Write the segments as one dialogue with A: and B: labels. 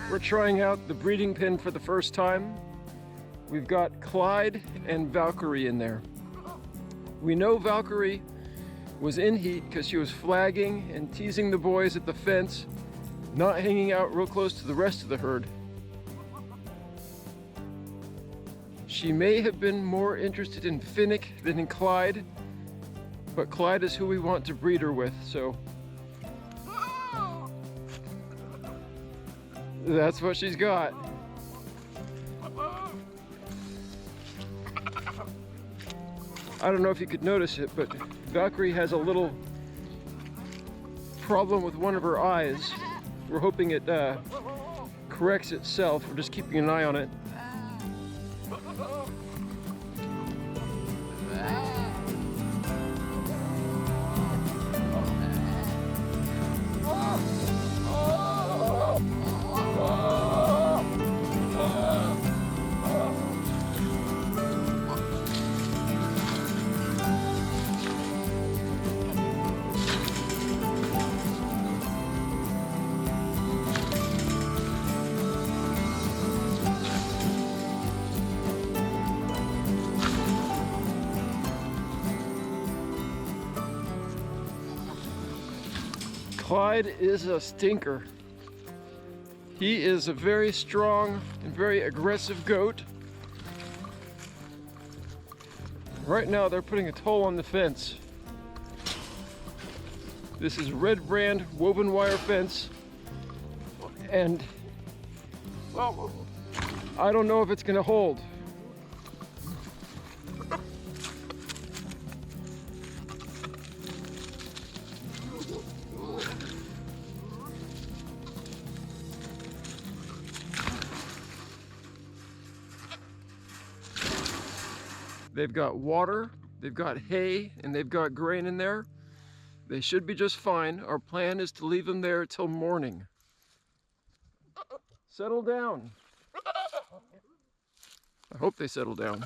A: We're trying out the breeding pen for the first time. We've got Clyde and Valkyrie in there. We know Valkyrie was in heat because she was flagging and teasing the boys at the fence, not hanging out real close to the rest of the herd. She may have been more interested in Finnick than in Clyde, but Clyde is who we want to breed her with, so that's what she's got. I don't know if you could notice it, but Valkyrie has a little problem with one of her eyes. We're hoping it corrects itself. We're just keeping an eye on it. Clyde is a stinker. He is a very strong and very aggressive goat. Right now they're putting a toll on the fence. This is red brand woven wire fence, and well, I don't know if it's gonna hold. They've got water, they've got hay, and they've got grain in there. They should be just fine. Our plan is to leave them there till morning. Settle down. I hope they settle down.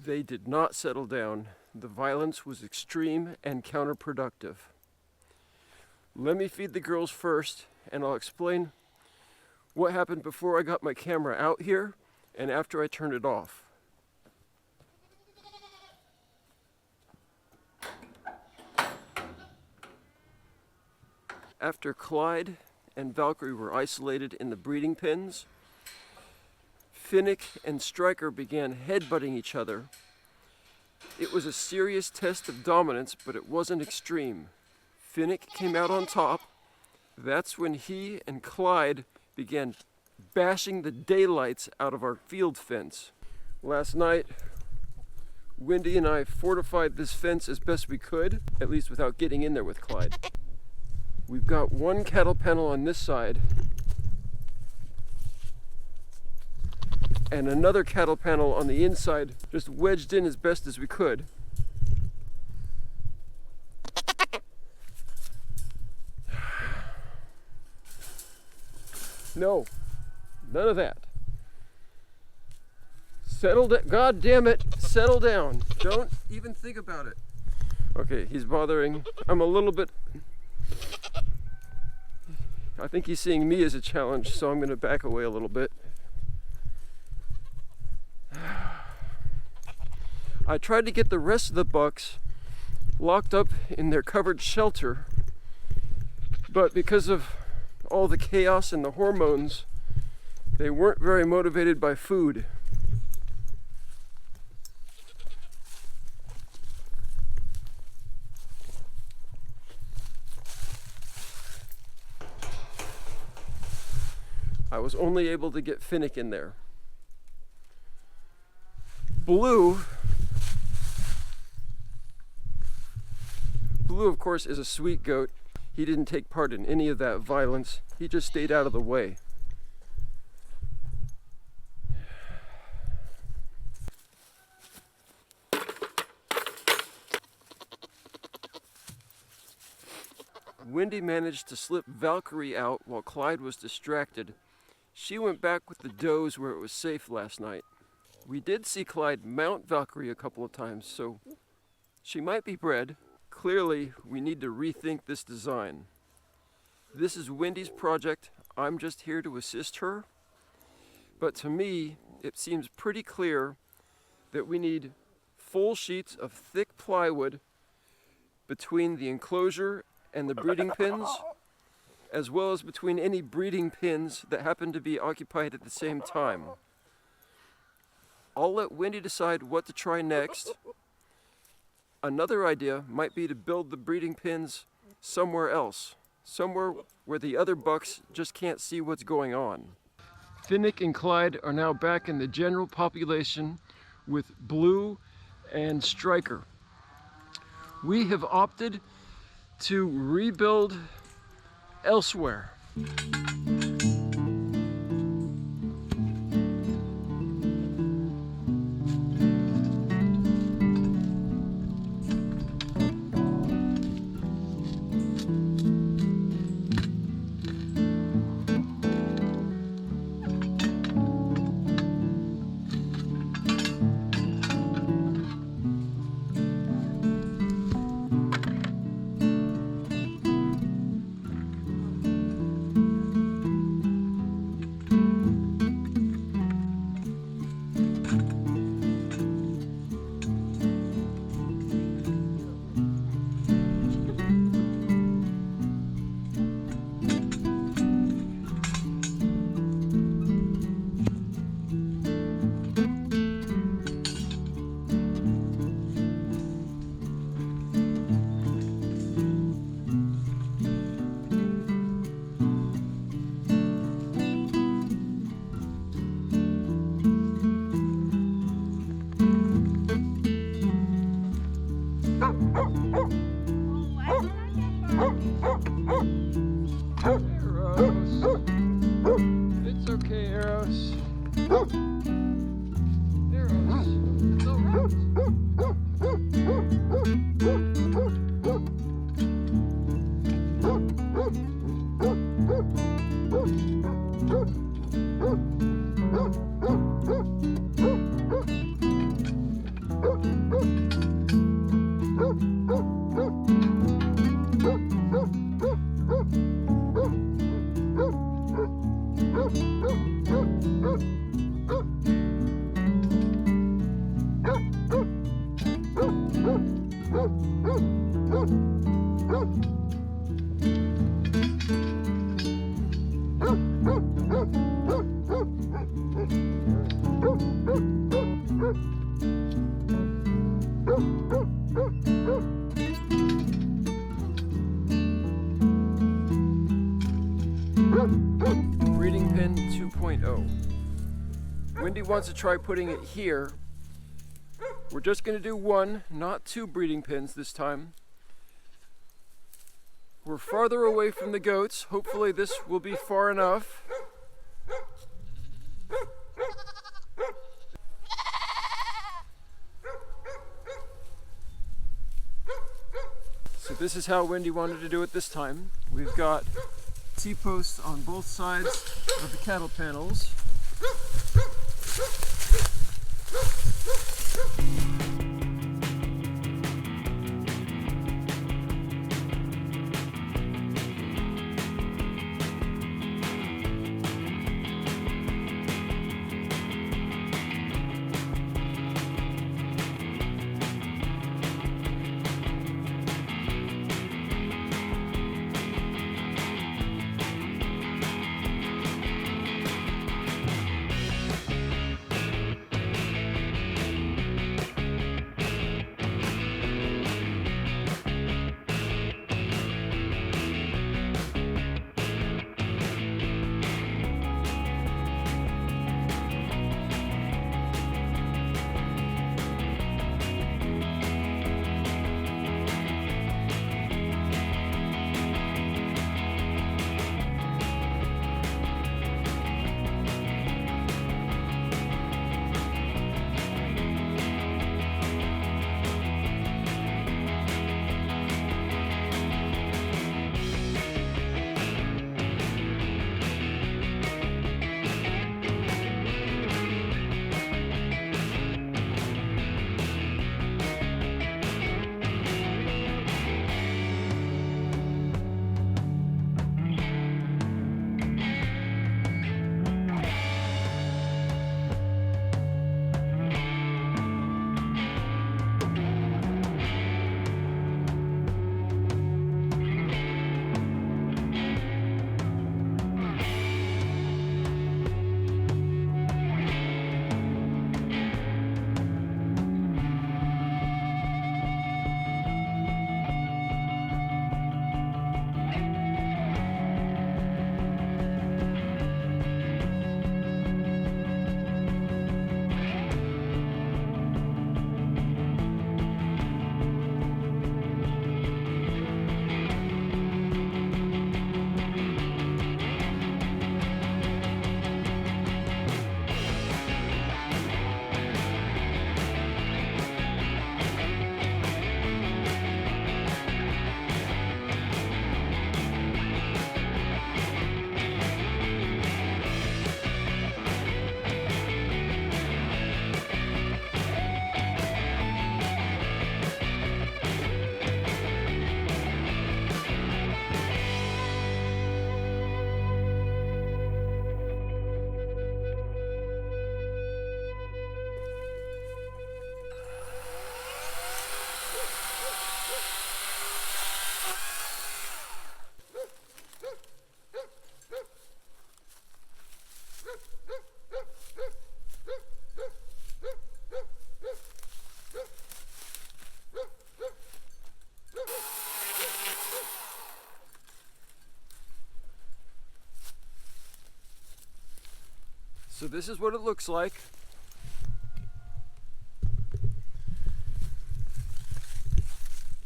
A: They did not settle down. The violence was extreme and counterproductive. Let me feed the girls first, and I'll explain what happened before I got my camera out here and after I turned it off. After Clyde and Valkyrie were isolated in the breeding pens, Finnick and Striker began headbutting each other. It was a serious test of dominance, but it wasn't extreme. Finnick came out on top. That's when he and Clyde began bashing the daylights out of our field fence. Last night, Wendy and I fortified this fence as best we could, at least without getting in there with Clyde. We've got one cattle panel on this side, and another cattle panel on the inside, just wedged in as best as we could. No, none of that. Settle down. God damn it, settle down. Don't even think about it. Okay, he's bothering. I'm a little bit. I think he's seeing me as a challenge, so I'm going to back away a little bit. I tried to get the rest of the bucks locked up in their covered shelter, but because of all the chaos and the hormones, they weren't very motivated by food. I was only able to get Finnick in there. Blue, of course, is a sweet goat. He didn't take part in any of that violence. He just stayed out of the way. Wendy managed to slip Valkyrie out while Clyde was distracted. She went back with the does where it was safe last night. We did see Clyde mount Valkyrie a couple of times, so she might be bred. Clearly, we need to rethink this design. This is Wendy's project. I'm just here to assist her. But to me, it seems pretty clear that we need full sheets of thick plywood between the enclosure and the breeding pins, as well as between any breeding pins that happen to be occupied at the same time. I'll let Wendy decide what to try next. Another idea might be to build the breeding pins somewhere else, somewhere where the other bucks just can't see what's going on. Finnick and Clyde are now back in the general population with Blue and Striker. We have opted to rebuild elsewhere. It's okay, Eros. Eros, it's all right. Breeding pin 2.0. Wendy wants to try putting it here. We're just going to do one, not two breeding pins this time. We're farther away from the goats. Hopefully this will be far enough. So this is how Wendy wanted to do it this time. We've got T-posts on both sides of the cattle panels. So this is what it looks like.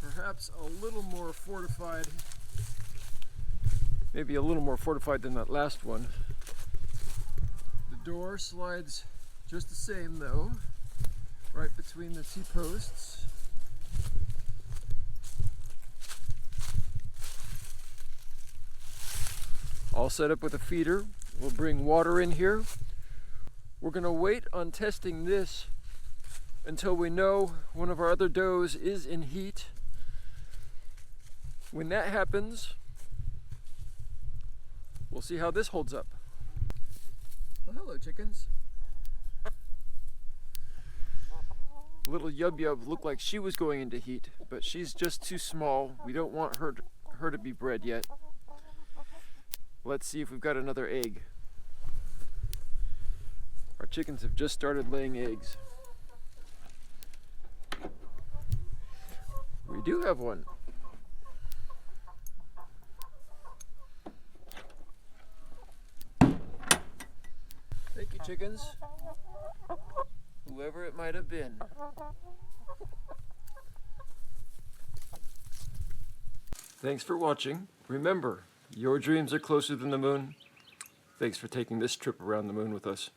A: Perhaps a little more fortified, maybe a little more fortified than that last one. The door slides just the same though, right between the T-posts. All set up with a feeder. We'll bring water in here. We're going to wait on testing this until we know one of our other does is in heat. When that happens, we'll see how this holds up. Well, hello chickens. Little Yub Yub looked like she was going into heat, but she's just too small. We don't want her to be bred yet. Let's see if we've got another egg. Our chickens have just started laying eggs. We do have one. Thank you, chickens. Whoever it might have been. Thanks for watching. Remember, your dreams are closer than the moon. Thanks for taking this trip around the moon with us.